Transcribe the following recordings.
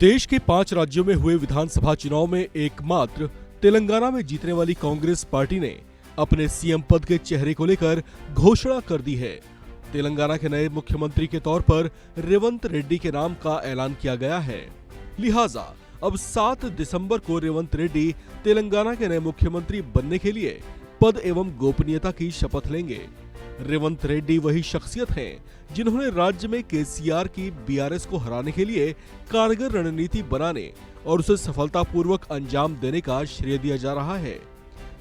देश के 5 राज्यों में हुए विधानसभा चुनाव में एकमात्र तेलंगाना में जीतने वाली कांग्रेस पार्टी ने अपने सीएम पद के चेहरे को लेकर घोषणा कर दी है। तेलंगाना के नए मुख्यमंत्री के तौर पर रेवंत रेड्डी के नाम का ऐलान किया गया है। लिहाजा अब 7 दिसंबर को रेवंत रेड्डी तेलंगाना के नए मुख्यमंत्री बनने के लिए पद एवं गोपनीयता की शपथ लेंगे। रेवंत रेड्डी वही शख्सियत हैं जिन्होंने राज्य में केसीआर की बीआरएस को हराने के लिए कारगर रणनीति बनाने और उसे सफलतापूर्वक अंजाम देने का श्रेय दिया जा रहा है।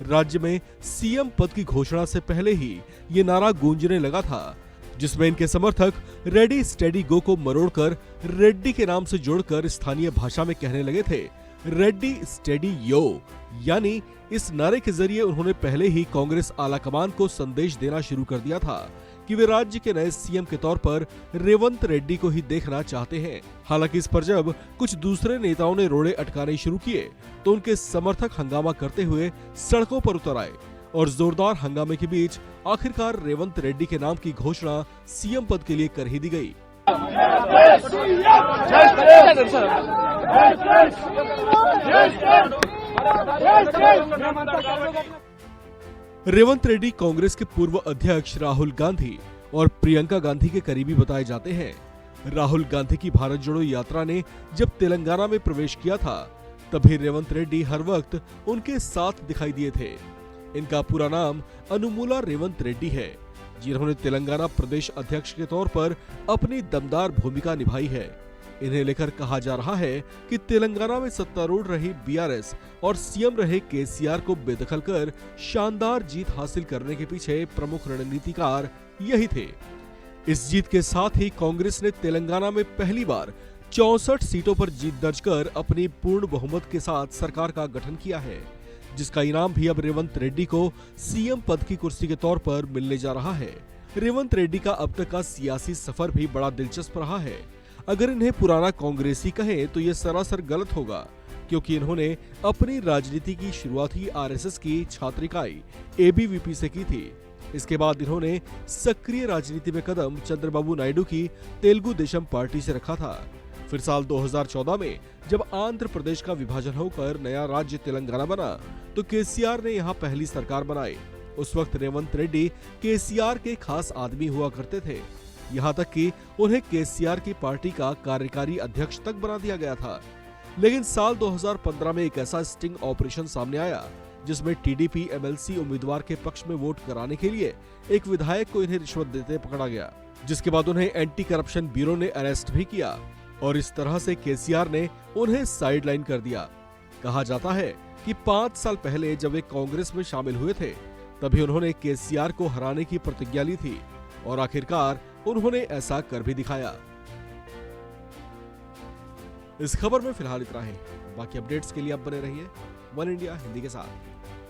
राज्य में सीएम पद की घोषणा से पहले ही ये नारा गूंजने लगा था, जिसमें इनके समर्थक रेडी स्टेडी गो को मरोड़कर रेड्डी के नाम से जोड़कर स्थानीय भाषा में कहने लगे थे रेड्डी स्टेडी यो। यानी इस नारे के जरिए उन्होंने पहले ही कांग्रेस आलाकमान को संदेश देना शुरू कर दिया था कि वे राज्य के नए सीएम के तौर पर रेवंत रेड्डी को ही देखना चाहते हैं। हालांकि इस पर जब कुछ दूसरे नेताओं ने रोड़े अटकाने शुरू किए तो उनके समर्थक हंगामा करते हुए सड़कों पर उतर आए और जोरदार हंगामे के बीच आखिरकार रेवंत रेड्डी के नाम की घोषणा सीएम पद के लिए कर ही दी गई। रेवंत रेड्डी कांग्रेस के पूर्व अध्यक्ष राहुल गांधी और प्रियंका गांधी के करीबी बताए जाते हैं। राहुल गांधी की भारत जोड़ो यात्रा ने जब तेलंगाना में प्रवेश किया था तभी रेवंत रेड्डी हर वक्त उनके साथ दिखाई दिए थे। इनका पूरा नाम अनुमुला रेवंत रेड्डी है, जिन्होंने तेलंगाना प्रदेश अध्यक्ष के तौर पर अपनी दमदार भूमिका निभाई है। इन्हें लेकर कहा जा रहा है कि तेलंगाना में सत्तारूढ़ रही बीआरएस और सीएम रहे केसीआर को बेदखल कर शानदार जीत हासिल करने के पीछे प्रमुख रणनीतिकार यही थे। इस जीत के साथ ही कांग्रेस ने तेलंगाना में पहली बार 64 सीटों पर जीत दर्ज कर अपनी पूर्ण बहुमत के साथ सरकार का गठन किया है, जिसका इनाम भी अब रेवंत रेड्डी को सीएम पद की कुर्सी के तौर पर मिलने जा रहा है। रेवंत रेड्डी का अब तक का सियासी सफर भी बड़ा दिलचस्प रहा है। अगर इन्हें पुराना कांग्रेसी कहें तो ये सरासर गलत होगा, क्योंकि इन्होंने अपनी राजनीति की शुरुआत ही आरएसएस की छात्र इकाई एबीवीपी से की थी। इसके बाद इन्होंने सक्रिय राजनीति में कदम चंद्रबाबू नायडू की तेलुगु देशम पार्टी से रखा था। फिर साल 2014 में जब आंध्र प्रदेश का विभाजन होकर नया राज्य तेलंगाना बना तो केसीआर ने यहाँ पहली सरकार बनाई। उस वक्त रेवंत रेड्डी केसीआर के खास आदमी हुआ करते थे, यहाँ तक कि उन्हें केसीआर की पार्टी का कार्यकारी अध्यक्ष तक बना दिया गया था। लेकिन साल 2015 में एक ऐसा स्टिंग ऑपरेशन सामने आया जिसमें टीडीपी एमएलसी उम्मीदवार के पक्ष में वोट कराने के लिए एक विधायक को इन्हें रिश्वत देते पकड़ा गया, जिसके बाद उन्हें एंटी करप्शन ब्यूरो ने अरेस्ट भी किया और इस तरह से केसीआर ने उन्हें साइडलाइन कर दिया। कहा जाता है कि 5 साल पहले जब वे कांग्रेस में शामिल हुए थे तभी उन्होंने केसीआर को हराने की प्रतिज्ञा ली थी और आखिरकार उन्होंने ऐसा कर भी दिखाया। इस खबर में फिलहाल इतना ही। बाकी अपडेट्स के लिए आप बने रहिए वन इंडिया हिंदी के साथ।